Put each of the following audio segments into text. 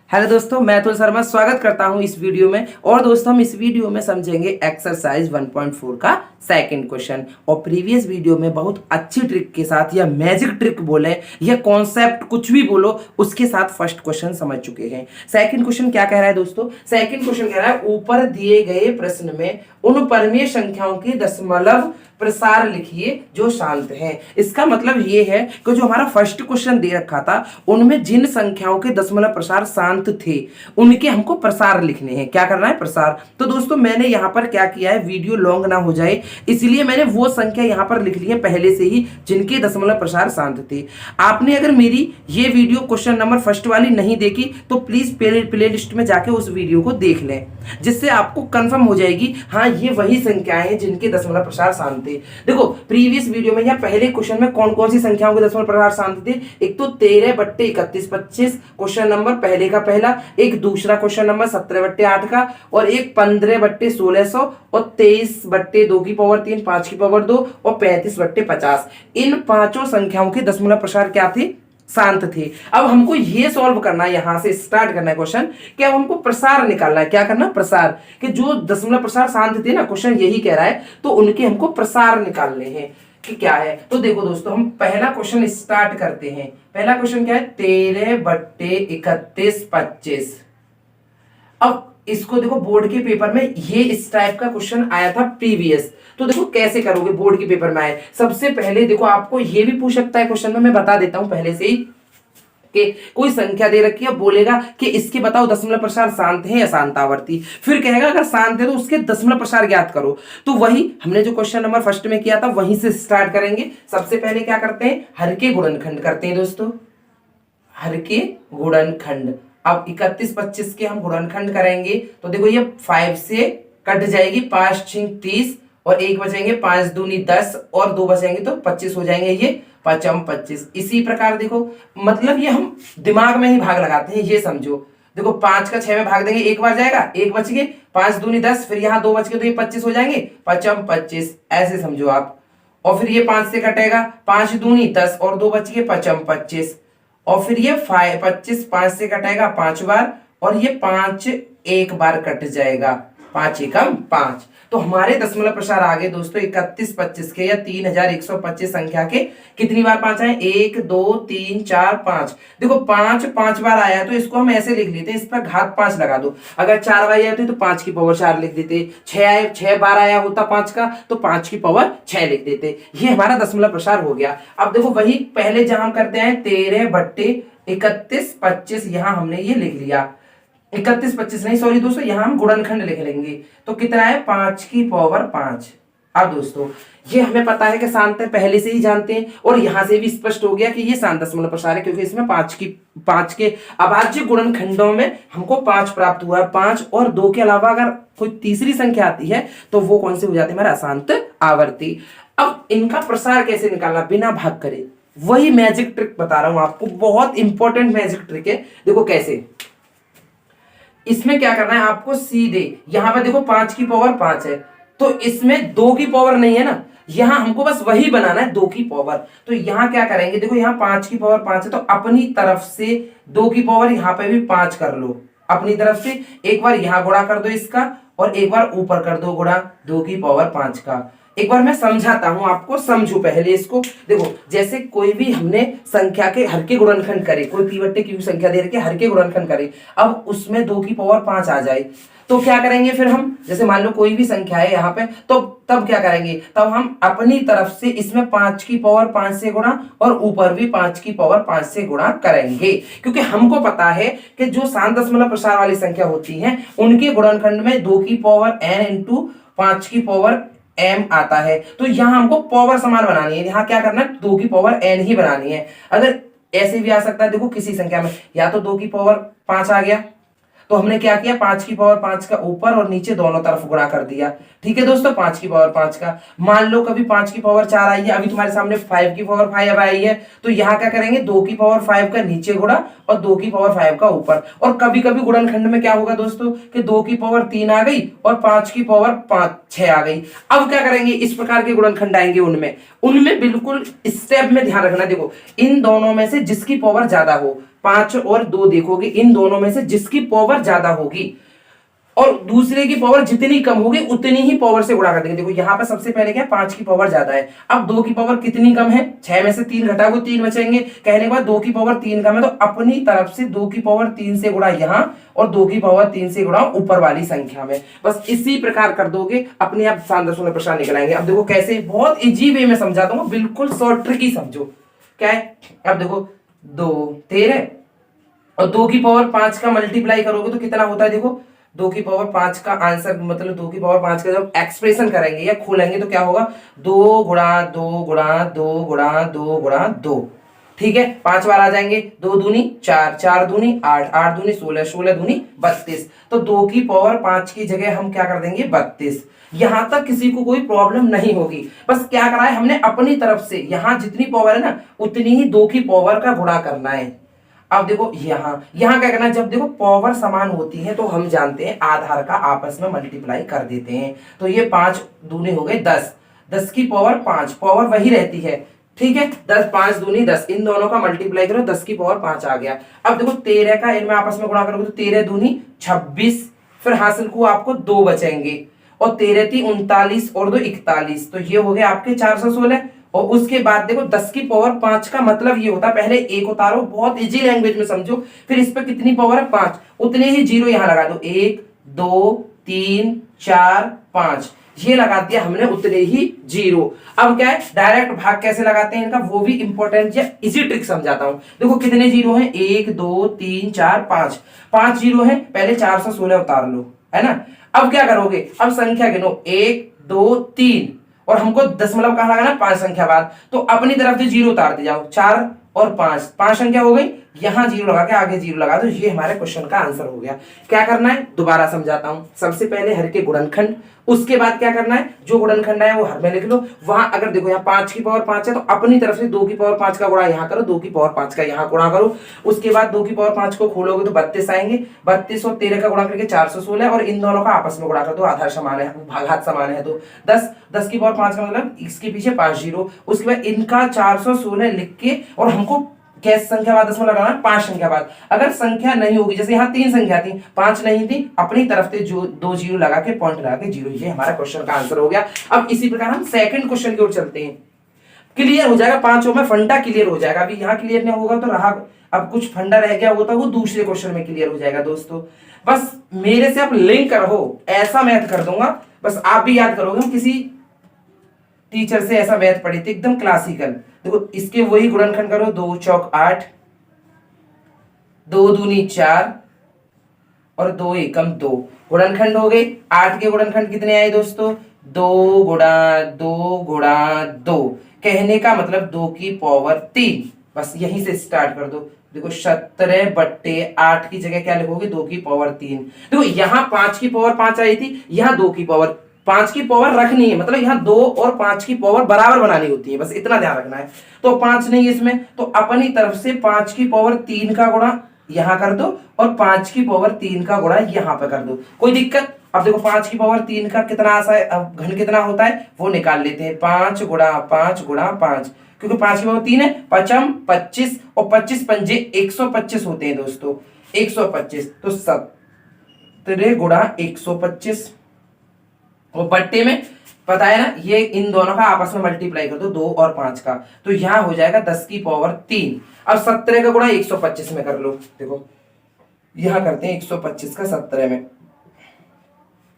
Hello दोस्तों, मैं अतुल शर्मा स्वागत करता हूं इस वीडियो में। और दोस्तों हम इस वीडियो में समझेंगे एक्सरसाइज 1.4 का सेकंड क्वेश्चन। और प्रीवियस वीडियो में बहुत अच्छी ट्रिक के साथ या मैजिक ट्रिक बोले या कॉन्सेप्ट कुछ भी बोलो उसके साथ फर्स्ट क्वेश्चन समझ चुके हैं। सेकंड क्वेश्चन क्या कह रहा है दोस्तों? सेकंड क्वेश्चन कह रहा है ऊपर दिए गए प्रश्न में उन परमीय संख्याओं की दशमलव प्रसार लिखिए जो शांत हैं। इसका मतलब ये है कि जो हमारा फर्स्ट क्वेश्चन दे रखा था उनमें जिन संख्याओं के दशमलव प्रसार शांत थे उनके हमको प्रसार लिखने हैं। क्या करना है? प्रसार। तो दोस्तों मैंने यहां पर क्या किया है, वीडियो लॉन्ग ना हो जाए इसलिए मैंने वो संख्या यहां पर लिख ली है पहले से ही जिनके दशमलव प्रसार शांत थे। आपने अगर मेरी ये वीडियो क्वेश्चन नंबर फर्स्ट वाली नहीं देखी तो प्लीज प्ले लिस्ट में जाके उस वीडियो को देख लें, जिससे आपको कंफर्म हो जाएगी हाँ ये वही संख्याएं हैं जिनके दशमलव प्रसार शांत थे। देखो प्रीवियस वीडियो में या पहले क्वेश्चन में कौन कौन सी संख्याओं के दशमलव प्रसार शांत थे? एक तो 13/31/25 क्वेश्चन नंबर पहले का पहला, एक दूसरा क्वेश्चन नंबर 17/8 का, और एक 15/1600 और 23/2 की पावर 3 5 की पावर 2 और 35/50। इन पांचों संख्याओं के दशमलव प्रसार क्या थे? शांत थे। अब हमको ये सॉल्व करना है, यहां से स्टार्ट करना है क्वेश्चन कि अब हमको प्रसार निकालना है। क्या करना? प्रसार। कि जो दशमलव प्रसार शांत थे ना, क्वेश्चन यही कह रहा है, तो उनके हमको प्रसार निकालने हैं कि क्या है। तो देखो दोस्तों हम पहला क्वेश्चन स्टार्ट करते हैं। पहला क्वेश्चन क्या है? 13/31/25। अब इसको देखो बोर्ड के पेपर में ये इस टाइप का क्वेश्चन आया था प्रीवियस। तो देखो कैसे करोगे, बोर्ड के पेपर में आए। सबसे पहले देखो आपको ये भी पूछ सकता है क्वेश्चन में, मैं बता देता हूं पहले से ही कि कोई संख्या दे रखी है, बोलेगा कि इसके बताओ दशमलव प्रसार शांत है या शांतावर्ती। फिर कहेगा अगर शांत है तो उसके दशमलव प्रसार ज्ञात करो। तो वही हमने जो क्वेश्चन नंबर फर्स्ट में किया था वहीं से स्टार्ट करेंगे। सबसे पहले क्या करते हैं? हर के गुणनखंड करते हैं दोस्तों, हर के गुणनखंड। अब 31/25 के हम गुणनखंड करेंगे तो देखो ये 5 से कट जाएगी, 5 6 30 और 1 बचेंगे, 5 दूनी 10 और 2 बचेंगे तो 25 हो जाएंगे, ये 5×25। इसी प्रकार देखो मतलब ये हम दिमाग में ही भाग लगाते हैं, ये समझो। देखो 5 का 6 में भाग देंगे, एक बार जाएगा, 1 बच गए, 5 दूनी 10, फिर यहाँ 2 बच गए तो ये 25 हो जाएंगे, 5×25 ऐसे समझो आप। और फिर ये 5 से कटेगा, 5 दूनी 10 और 2 बच गए, 5×25। और फिर ये 25 5 से कटेगा 5 बार और ये 5 एक बार कट जाएगा, 5 एकम 5। तो हमारे दशमलव प्रसार आ गए दोस्तों 31/25 के या 3125 संख्या के कितनी बार 5 आए? 1 2 3 4 5। देखो 5 5 बार आया तो इसको हम ऐसे लिख लेते हैं, इस पर घात 5 लगा दो। अगर 4 बार आया तो 5 की पावर 4 लिख देते। 6 बार आया होता 5 का तो 5 की पावर 6 लिख देते। ये हमारा दशमलव प्रसार हो गया। अब देखो वही पहले जहां हम करते हैं 13/31/25, यहां हमने ये लिख लिया। 31/25 नहीं, सॉरी दोस्तों, यहां हम गुणनखंड लिख लेंगे। तो कितना है? 5 की पावर 5। अब दोस्तों ये हमें पता है कि शांत है, पहले से ही जानते हैं, और यहां से भी स्पष्ट हो गया कि ये शांत दशमलव प्रसार है क्योंकि इसमें 5 के अभाज्य गुणनखंडों में हमको 5 प्राप्त हुआ है। 5 और 2 के अलावा अगर कोई तीसरी संख्या आती है तो वो कौन सी हो जाती है? हमारा अशांत आवर्ती। अब इनका प्रसार कैसे निकालना बिना भाग करे, वही मैजिक ट्रिक बता रहा हूं आपको, बहुत इंपॉर्टेंट मैजिक ट्रिक है। देखो कैसे, इसमें क्या करना है आपको? सीधे यहां पर देखो 5 की पावर 5 है तो इसमें 2 की पावर नहीं है ना, यहां हमको बस वही बनाना है 2 की पावर। तो यहां क्या करेंगे? देखो यहां 5 की पावर 5 है तो अपनी तरफ से 2 की पावर यहां पे भी 5 कर लो अपनी तरफ से। एक बार यहां गुणा कर दो इसका और एक बार ऊपर कर दो गुणा 2 की पावर 5 का। एक बार मैं समझाता हूं आपको, समझो पहले इसको। देखो जैसे कोई भी हमने संख्या के हर के गुणनखंड करे, कोई पी बट्टे क्यू संख्या दे रखी है, हर के गुणनखंड करे, अब उसमें 2 की पावर 5 आ जाए तो क्या करेंगे फिर हम? जैसे मान लो कोई भी संख्या है यहाँ पे, तो तब क्या करेंगे? तब हम अपनी तरफ से इसमें 5 की पावर 5 से गुणा और ऊपर भी 5 की पावर 5 से गुणा करेंगे, क्योंकि हमको पता है कि जो शांत दशमलव प्रसार वाली संख्या होती है उनके गुणनखंड में 2 की पावर n इंटू 5 की पावर m आता है। तो यहां हमको पावर समान बनानी है, यहां क्या करना है? 2 की पावर n ही बनानी है। अगर ऐसे भी आ सकता है, देखो किसी संख्या में या तो 2 की पावर 5 आ गया तो हमने क्या किया? 5 की पावर 5 का ऊपर और नीचे दोनों तरफ गुणा कर दिया। ठीक है दोस्तों, 5 की पावर 5 का। मान लो कभी 5 की पावर 4 आई है, अभी तुम्हारे सामने 5 की पावर 5 आई है, तो यहाँ क्या करेंगे? 2 की पावर 5 का नीचे गुणा और 2 की पावर 5 का ऊपर। और कभी कभी गुणनखंड में क्या होगा दोस्तों कि 2 की पावर 3 आ गई और 5 की पावर 6 आ गई। अब क्या करेंगे? इस प्रकार के गुणनखंड आएंगे, उनमें बिल्कुल स्टेप में ध्यान रखना। देखो इन दोनों में से जिसकी पावर ज्यादा हो, 5 और 2 देखोगे, इन दोनों में से जिसकी पावर ज्यादा होगी और दूसरे की पावर जितनी कम होगी उतनी ही पावर से गुणा कर देंगे। देखो यहाँ पे सबसे पहले क्या है, 5 की पावर ज्यादा है, अब 2 की पावर कितनी कम है, 6 में से 3 घटाओगे 3 बचेंगे, कहने के बाद 2 की पावर 3 कम है तो अपनी तरफ से 2 की पावर 3 से गुणा यहाँ और 2 की पावर 3 से गुणा ऊपर वाली संख्या में। बस इसी प्रकार कर दोगे, अपने आप शानदार सुंदर प्रश्न निकल आएंगे। अब देखो कैसे, बहुत इजी वे में समझा दूंगा, बिल्कुल शॉर्ट ट्रिक समझो। क्या है, अब देखो 2 13 और 2 की पावर 5 का मल्टीप्लाई करोगे तो कितना होता है, देखो 2 की पावर 5 का आंसर मतलब 2 की पावर 5 का जब एक्सप्रेशन करेंगे या खोलेंगे तो क्या होगा, 2 गुणा 2 गुणा 2 गुणा 2 गुणा 2। ठीक है, 5 बार आ जाएंगे, 2 दूनी 4, 4 दूनी 8, 8 दूनी 16, 16 दूनी 32। तो 2 की पावर 5 की जगह हम क्या कर देंगे 32। यहां तक किसी को कोई प्रॉब्लम नहीं होगी। बस क्या करा है हमने, अपनी तरफ से यहां जितनी पावर है ना उतनी ही 2 की पावर का गुणा करना है। अब देखो यहाँ यहाँ क्या करना है, जब देखो पावर समान होती है तो हम जानते हैं आधार का आपस में मल्टीप्लाई कर देते हैं। तो ये 5 दूनी हो गए 10, 10 की पावर 5, पावर वही रहती है। ठीक है, 10 5 दूनी 10, इन दोनों का मल्टीप्लाई करो 10 की पावर 5 आ गया। अब देखो 13 का इनमें आपस में गुणा करोगे तो 13 दूनी 26, फिर हासिल को आपको 2 बचेंगे और 13 थी 39 और 2 41, तो ये हो गए आपके 416। और उसके बाद देखो 10 की पावर 5 का मतलब ये होता है, पहले एक उतारो, बहुत इजी लैंग्वेज में समझो, फिर इस पे कितनी पावर है 5, उतने ही जीरो यहां लगा दो, 1 2 3 4 5, ये लगा दिया हमने उतने ही जीरो। अब क्या है, डायरेक्ट भाग कैसे लगाते हैं इनका वो भी इंपॉर्टेंट या इजी ट्रिक समझाता हूं। देखो कितने जीरो हैं, 1 2 3 4 5, 5 जीरो है, पहले 416 उतार लो, है ना। अब क्या करोगे, अब संख्या गिनो 1 2 3 और हमको दशमलव कहां लगाना, 5 संख्या बाद, तो अपनी तरफ से जीरो उतारते जाओ, 4 और 5, 5 संख्या हो गई, यहां जीरो लगा के आगे जीरो लगा दो, ये हमारे क्वेश्चन का आंसर हो गया। क्या करना है दोबारा समझाता हूं, सबसे पहले हर के गुणनखंड, उसके बाद क्या करना है, जो गुणनखंड है वो हर में लिख लो। वहां अगर देखो यहाँ 5 की पावर 5 है तो अपनी तरफ से 2 की पावर 5 का गुणा यहाँ करो, 2 की पावर 5 का यहाँ गुणा करो। उसके बाद 2 की पावर 5 को खोलोगे तो 32 आएंगे, 32 और 13 का गुणा करके 416 और इन दोनों का आपस में गुणा कर दो, आधार समान है, भागात समान है तो 10, 10 की पावर 5 का मतलब इसके पीछे 5 जीरो। उसके बाद इनका 416 लिख के और हमको कैसे संख्या बाद दशमलव लगाना है, 5 संख्या बाद। अगर संख्या नहीं होगी, जैसे यहाँ 3 संख्या थी 5 नहीं थी, अपनी तरफ से जो 2 जीरो लगा के पॉइंट लगा के जीरो, ये हमारा क्वेश्चन का आंसर हो गया। अब इसी प्रकार हम सेकंड क्वेश्चन की ओर चलते हैं, क्लियर हो जाएगा, 5 में फंडा क्लियर हो जाएगा। अभी यहाँ क्लियर नहीं होगा तो रहा, अब कुछ फंडा रह गया होता वो दूसरे क्वेश्चन में क्लियर हो जाएगा दोस्तों। बस मेरे से आप लिंक रहो, ऐसा मैथ कर दूंगा, बस आप भी याद करोगे, हम किसी टीचर से ऐसा मैथ पढ़ी थी एकदम क्लासिकल। देखो इसके वही गुणनखंड करो, 2 चौक 8, 2 दूनी 4 और 2 एकम 2, गुणनखंड हो गए। 8 के गुणनखंड कितने आए दोस्तों, 2 गुणा 2 गुणा 2, कहने का मतलब 2 की पावर 3। बस यहीं से स्टार्ट कर दो। देखो 17/8 की जगह क्या लिखोगे, 2 की पावर 3। देखो यहाँ 5 की पावर 5 आई थी, यहाँ 2 की पावर 5 की पावर रखनी है, मतलब यहाँ 2 और 5 की पावर बराबर बनानी होती है, बस इतना ध्यान रखना है। तो 5 नहीं इसमें, तो अपनी तरफ से 5 की पावर 3 का गुणा यहां कर दो और 5 की पावर 3 का गुणा यहां पे कर दो, कोई दिक्कत। अब देखो 5 की पावर 3 का कितना घन कितना होता है वो निकाल लेते हैं, 5 गुणा 5 गुणा 5, क्योंकि 5 की पावर 3 है, 5 25 और 25 पंजे 125 होते हैं दोस्तों, 125, तो 17 गुणा 125 और बट्टे में पता है ना, ये इन दोनों का आपस में मल्टीप्लाई कर दो 2 और 5 का, तो यहां हो जाएगा 10 की पावर 3। अब 17 का गुणा 125 में कर लो, देखो यहां करते हैं 125 का 17 में,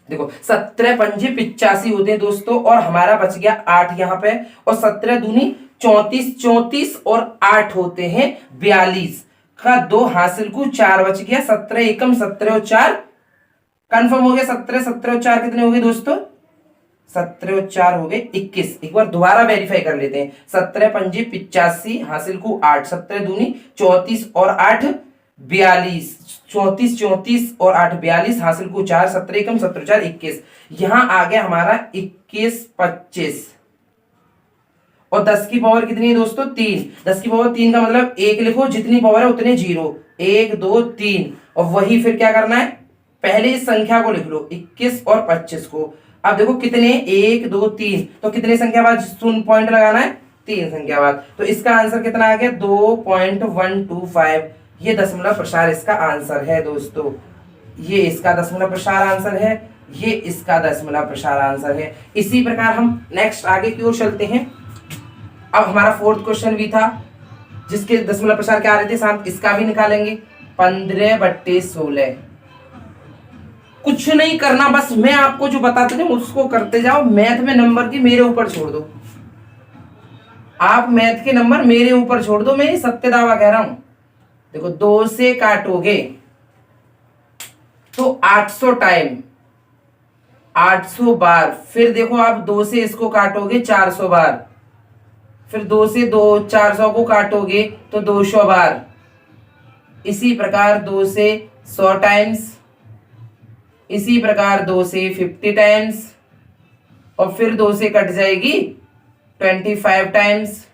देखो 17 पंजे 85 होते हैं दोस्तों, और हमारा बच गया 8 यहाँ पे, और 17 दूनी 34, 34 और 8 होते हैं 42 का 2 हासिल को 4 बच गया, 17 एकम 17 और 4 कंफर्म हो गया। 17 17 और 4 कितने हो गए दोस्तों, 17 और 4 हो गए 21। एक बार दोबारा वेरीफाई कर लेते हैं, 17 पंजे 85 हासिल को 8, 17 दूनी 34 और 8 42, 34 34 और 8 42 हासिल को 4, 17 एकम 17 4 21, यहां आ गया हमारा 21 25 और 10 की पावर कितनी है दोस्तों 3। 10 की पावर 3 का मतलब 1 लिखो, जितनी पावर है उतने जीरो, 1 2 3, और वही फिर क्या करना है, पहले इस संख्या को लिख लो 21 और 25 को। अब देखो कितने 1 2 3, तो कितने संख्या बाद शून्य पॉइंट लगाना है, 3 संख्या बाद, तो इसका आंसर कितना आ गया 2.125। ये दशमलव प्रसार इसका आंसर है दोस्तों। ये इसका दशमलव प्रसार आंसर है, ये इसका दशमलव प्रसार आंसर है। इसी प्रकार हम नेक्स्ट आगे की ओर चलते हैं। अब हमारा फोर्थ क्वेश्चन भी था जिसके दशमलव प्रसार क्या आ रहे थे शांत, इसका भी निकालेंगे। 15/16। कुछ नहीं करना, बस मैं आपको जो बताते थे उसको करते जाओ। मैथ में नंबर की मेरे ऊपर छोड़ दो, आप मैथ के नंबर मेरे ऊपर छोड़ दो, मैं सत्य दावा कह रहा हूं। देखो 2 से काटोगे तो 800 टाइम 800 बार, फिर देखो आप 2 से इसको काटोगे 400 बार, फिर 2 से 400 को काटोगे तो 200 बार, इसी प्रकार 2 से 100 टाइम्स, इसी प्रकार 2 से 50 टाइम्स, और फिर 2 से कट जाएगी 25 टाइम्स,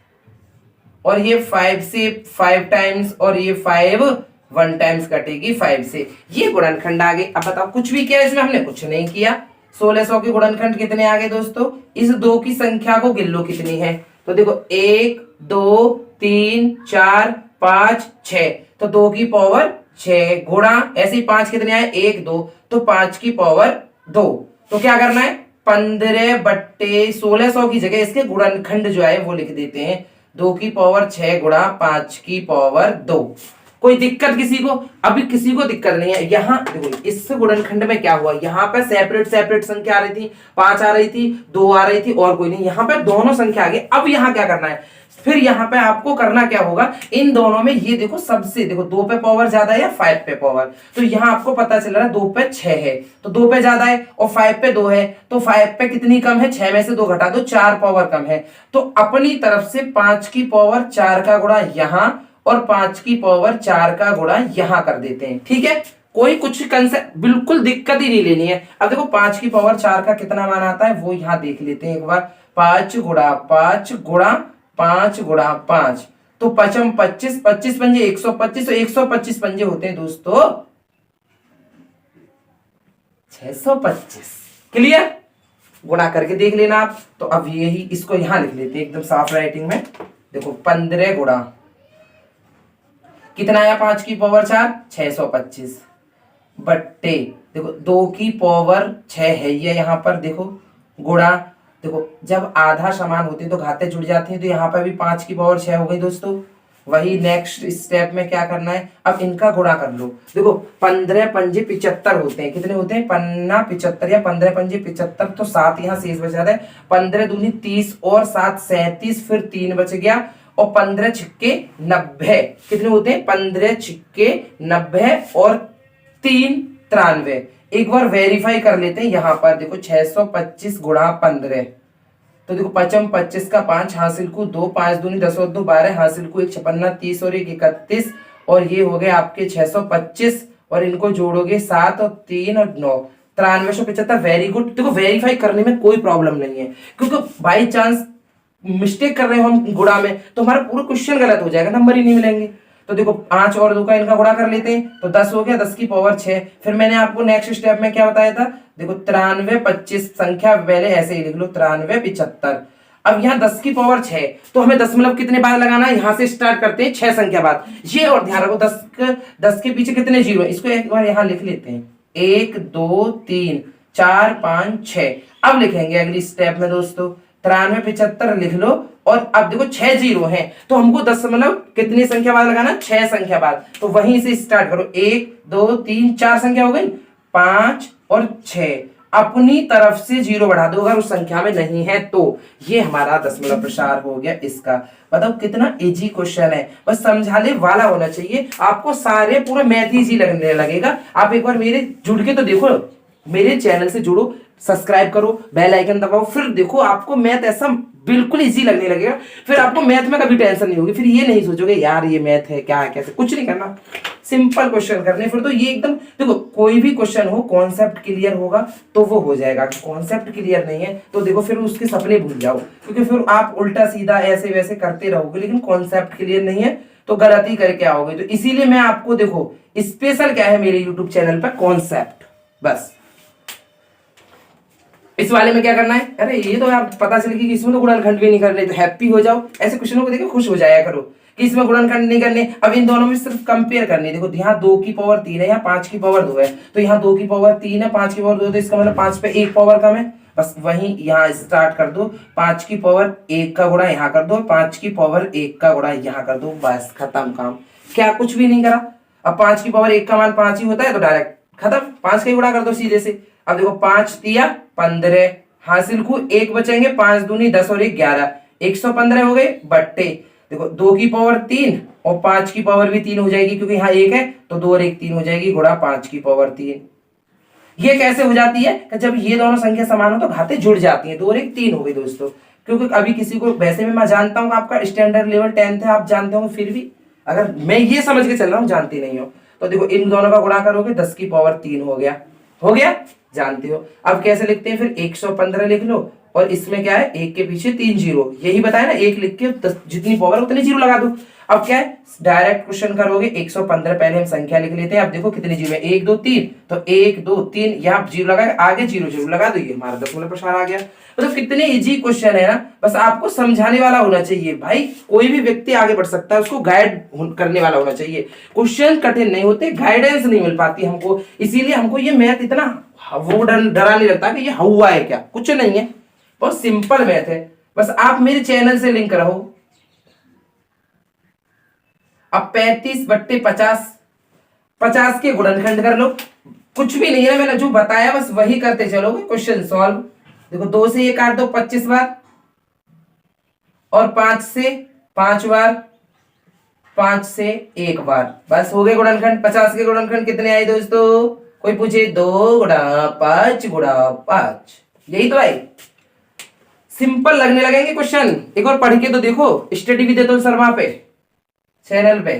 और ये 5 से 5 टाइम्स, और ये 5 1 टाइम्स कटेगी 5 से। ये गुणनखंड आ गए। अब बताओ कुछ भी किया इसमें? हमने कुछ नहीं किया। 1600 के गुणनखंड कितने आ गए दोस्तों? इस 2 की संख्या को गिन लो कितनी है। तो देखो 1 2 3 4 5 6, तो 2 की पावर 6 गुणा ऐसे ही 5 कितने आए? 1 2, तो 5 की पावर 2। तो क्या करना है? 15/1600 की जगह इसके गुणनखंड जो है वो लिख देते हैं। 2 की पावर 6 गुणा 5 की पावर 2। कोई दिक्कत किसी को? अभी किसी को दिक्कत नहीं है। यहाँ देखो इस गुणनखंड में क्या हुआ, यहाँ पर सेपरेट सेपरेट संख्या आ रही थी, 5 आ रही थी, 2 आ रही थी, और कोई नहीं। यहाँ पर दोनों संख्या आ गई। अब यहाँ क्या करना है? फिर यहाँ पे आपको करना क्या होगा, इन दोनों में ये देखो सबसे देखो 2 पे पावर ज्यादा है या 5 पे पावर, तो यहाँ आपको पता चल रहा है 2 पे 6 है, तो 2 पे ज्यादा है, और 5 पे 2 है, तो 5 पे कितनी कम है? 6 में से 2 घटा दो, 4 पावर कम है। तो अपनी तरफ से 5 की पावर 4 का गुणा यहाँ, और 5 की पावर 4 का गुणा यहां कर देते हैं। ठीक है, कोई कुछ कंसेप्ट बिल्कुल दिक्कत ही नहीं लेनी है। अब देखो 5 की पावर 4 का कितना मान आता है वो यहां देख लेते हैं एक बार। 5 गुणा 5 गुणा 5 गुणा 5, तो 5 25, 25 पंजे 125, तो 125 पंजे होते हैं दोस्तों 625। क्लियर? गुणा करके देख लेना आप। तो अब यही इसको यहां लिख लेते हैं एकदम साफ राइटिंग में। देखो 15 गुणा कितना आया? 5 की पावर 4 625 बट्टे देखो 2 की पावर 6 है ये यहाँ पर, देखो गुणा, देखो जब आधा समान होते हैं तो घाते जुड़ जाते हैं, तो यहाँ पर भी 5 की पावर 6 हो गई दोस्तों। वही नेक्स्ट स्टेप में क्या करना है, अब इनका गुणा कर लो। देखो 15 पंजे 75 होते हैं, कितने होते हैं? 15 75 या 15 पंजे 75, तो 7 यहाँ शेष बच जाता है। 15 दूनी 30 और 7 37, फिर 3 बच गया, और 15 छिक्के 90 कितने होते हैं? 15 छिक्के 90 और 3 93। एक बार वेरीफाई कर लेते हैं यहाँ पर। देखो 625 गुणा 15, तो देखो 5 25 का 5 हासिल को 2, 5 दूनी 10 और 2 12, हासिल को 1 56 30 और 1 31, और ये हो गए आपके 625, और इनको जोड़ोगे 7 और 3 और 9 9375। Very good. देखो वेरीफाई करने में कोई प्रॉब्लम नहीं है, क्योंकि बाई चांस मिस्टेक कर रहे हो हम गुणा में तो हमारा पूरा क्वेश्चन गलत हो जाएगा, नंबर ही नहीं मिलेंगे। तो देखो 5 और 2 का इनका गुणा कर लेते हैं, तो 10 हो गया, 10 की पावर 6। फिर मैंने आपको नेक्स्ट स्टेप में क्या बताया था? देखो 93 25 संख्या पहले ऐसे ही लिख लो, 93 75। अब यहाँ 10 की पावर 6, तो हमें दशमलव कितने बाद लगाना है? यहाँ से स्टार्ट करते हैं 6 संख्या बाद। ये और ध्यान रखो 10 के पीछे कितने जीरो है, इसको एक बार यहाँ लिख लेते हैं। 1 2 3 4 5 6। अब लिखेंगे अगली स्टेप में दोस्तों 93 75 लिख लो, और अब देखो 6 जीरो है, तो हमको दशमलव कितनी संख्या बाद लगाना? 6 संख्या बाद। तो वहीं से स्टार्ट करो, 1 2 3 4 संख्या हो गई, 5 और 6। अपनी तरफ से जीरो बढ़ा दो अगर उस संख्या में नहीं है तो। ये हमारा दशमलव प्रसार हो गया इसका। बताओ कितना इजी क्वेश्चन है, बस समझाने वाला होना चाहिए। आपको सारे पूरा मैथ इजी लगने लगेगा। आप एक बार मेरे जुड़ के तो देखो, मेरे चैनल से जुड़ो, सब्सक्राइब करो, बेल आइकन दबाओ, फिर देखो आपको मैथ ऐसा बिल्कुल इजी लगने लगेगा। फिर आपको मैथ में कभी टेंशन नहीं होगी। फिर ये नहीं सोचोगे यार ये मैथ है क्या है कैसे, कुछ नहीं करना, सिंपल क्वेश्चन करने। फिर तो ये एकदम देखो कोई भी क्वेश्चन हो कॉन्सेप्ट क्लियर होगा तो वो हो जाएगा। कॉन्सेप्ट क्लियर नहीं है तो देखो फिर उसके सपने भूल जाओ, क्योंकि फिर आप उल्टा सीधा ऐसे वैसे करते रहोगे, लेकिन कॉन्सेप्ट क्लियर नहीं है तो गलती करके आओगे। तो इसीलिए मैं आपको देखो स्पेशल क्या है मेरे यूट्यूब चैनल पर, कॉन्सेप्ट। बस इस वाले में क्या करना है, अरे ये तो यार पता चल कि इसमें तो गुणनखंड भी नहीं कर रहे, तो हैप्पी हो जाओ। ऐसे क्वेश्चनों को देखो खुश हो जाया करो कि इसमें गुणनखंड नहीं करने, अब इन दोनों में सिर्फ कंपेयर करनी है। देखो यहाँ 2 की पावर 3 है, यहाँ 5 की पावर 2 है, तो यहाँ 2 की पावर 3 है, 5 की पावर 2, तो इसका मतलब 5 पे 1 पावर कम है। बस वही यहाँ स्टार्ट कर दो, 5 की पावर 1 का गुणा यहाँ कर दो, 5 की पावर 1 का गुणा यहाँ कर दो, बस खत्म काम। क्या कुछ भी नहीं करा। अब 5 की पावर 1 का मान 5 ही होता है, तो डायरेक्ट खत्म, 5 का ही गुणा कर दो सीधे से। अब देखो 5 दिया 15 हासिल को 1 बचेंगे, 5 दूनी 10 और 1 11, 115 हो गए बट्टे। देखो 2 की पावर 3 और 5 की पावर भी 3 हो जाएगी, क्योंकि यहाँ 1 है तो 2 और 1 3 हो जाएगी, गुणा 5 की पावर 3। ये कैसे हो जाती है कि जब ये दोनों संख्या समान हो तो घातें जुड़ जाती हैं। 2 और 1 3 हो गई दोस्तों। क्योंकि अभी किसी को, वैसे भी मैं जानता हूँ आपका स्टैंडर्ड लेवल 10th है, आप जानते हो, फिर भी अगर मैं ये समझ के चल रहा हूँ जानती नहीं हो, तो देखो इन दोनों का गुणा करोगे 10 की पावर 3 हो गया, हो गया, जानते हो। अब कैसे लिखते हैं फिर, 115 लिख लो, और इसमें क्या है, 1 के पीछे 3 जीरो, यही बताया ना, 1 लिख के 10 जितनी पावर उतने जीरो लगा दो। अब क्या है, डायरेक्ट क्वेश्चन करोगे, 115 पहले हम संख्या लिख लेते हैं। अब देखो कितने जीरो है, 1 2 3, तो 1 2 3 यहाँ जीरो लगा, आगे जीरो जीरो लगा दो, ये हमारा दशमलव प्रसार आ गया। मतलब कितने इजी क्वेश्चन है ना, बस आपको समझाने वाला होना चाहिए भाई। कोई भी व्यक्ति आगे बढ़ सकता है, उसको गाइड करने वाला होना चाहिए। क्वेश्चन कठिन नहीं होते, गाइडेंस नहीं मिल पाती हमको, इसीलिए हमको ये मैथ इतना वो डरा नहीं लगता कि ये हुआ है क्या, कुछ नहीं है, बहुत सिंपल मैथ है। बस आप मेरे चैनल से लिंक रहो। अब 35 बट्टे 50, 50 के गुणनखंड कर लो, कुछ भी नहीं है, मैंने जो बताया बस वही करते चलोगे, क्वेश्चन सॉल्व। देखो 2 से ये काट दो 25 बार, और 5 से 5 बार, 5 से 1 बार, बस हो गए गुणनखंड। 50 के गुणनखंड कितने आए दोस्तों, कोई पूछे 2 गुणा 5 गुणा 5, यही तो आई। सिंपल लगने लगेंगे क्वेश्चन, एक बार पढ़ के तो देखो, स्टडी भी दे दो शर्मा पे चैनल पे।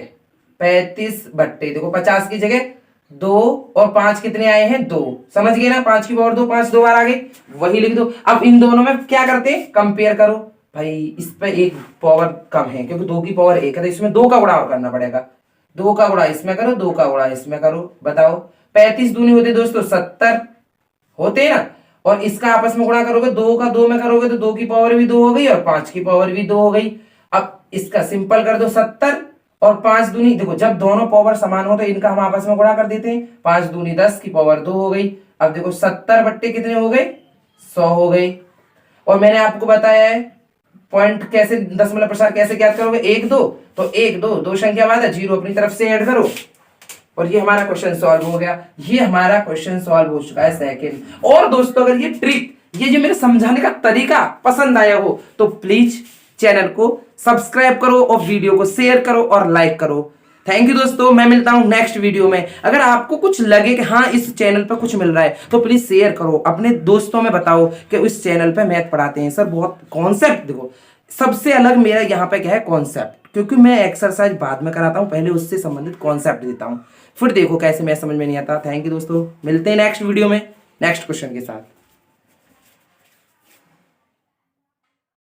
35 बट्टे, देखो 50 की जगह 2 और 5 कितने आए हैं, 2, समझ गए ना, 5 की पावर 2, 5 2 बार आ गई, वही लिख दो। अब इन दोनों में क्या करते हैं, कंपेयर करो भाई, इस पे 1 पावर कम है, क्योंकि 2 की पावर 1 है, तो इसमें 2 का गुणा और करना पड़ेगा। 2 का गुणा इसमें करो, 2 का गुणा इसमें करो, बताओ 35 दूनी होते दोस्तों 70 होते ना, और इसका आपस में गुणा करोगे, 2 का 2 में करोगे तो 2 की पावर भी 2 हो गई, और 5 की पावर भी 2 हो गई। अब इसका सिंपल कर दो, 70 और 5 दूनी, देखो जब दोनों पावर समान हो तो इनका हम आपस में गुणा कर देते हैं, 5 दूनी 10 की पावर 2 हो गई। अब देखो 70 बट्टे कितने हो गए, 100 हो गई। और मैंने आपको बताया है पॉइंट कैसे, दशमलव प्रसार कैसे ज्ञात करोगे, 1 2, तो 1 2 दो संख्या बाद है, जीरो अपनी तरफ से ऐड करो, और ये हमारा क्वेश्चन सॉल्व हो गया। ये हमारा क्वेश्चन सॉल्व हो चुका है सेकंड। और दोस्तों अगर ये ट्रिक, ये जो मेरे समझाने का तरीका पसंद आया हो तो प्लीज चैनल को सब्सक्राइब करो और वीडियो को शेयर करो और लाइक करो। थैंक यू दोस्तों, मैं मिलता हूं नेक्स्ट वीडियो में। अगर आपको कुछ लगे कि हाँ इस चैनल पर कुछ मिल रहा है तो प्लीज शेयर करो, अपने दोस्तों में बताओ कि इस चैनल पे मैथ पढ़ाते हैं सर, बहुत कॉन्सेप्ट। देखो सबसे अलग मेरा यहाँ पे क्या है, कॉन्सेप्ट, क्योंकि मैं एक्सरसाइज बाद में कराता हूँ, पहले उससे संबंधित कॉन्सेप्ट देता हूँ, फिर देखो कैसे मैथ समझ में नहीं आता। थैंक यू दोस्तों, मिलते हैं नेक्स्ट वीडियो में नेक्स्ट क्वेश्चन के साथ।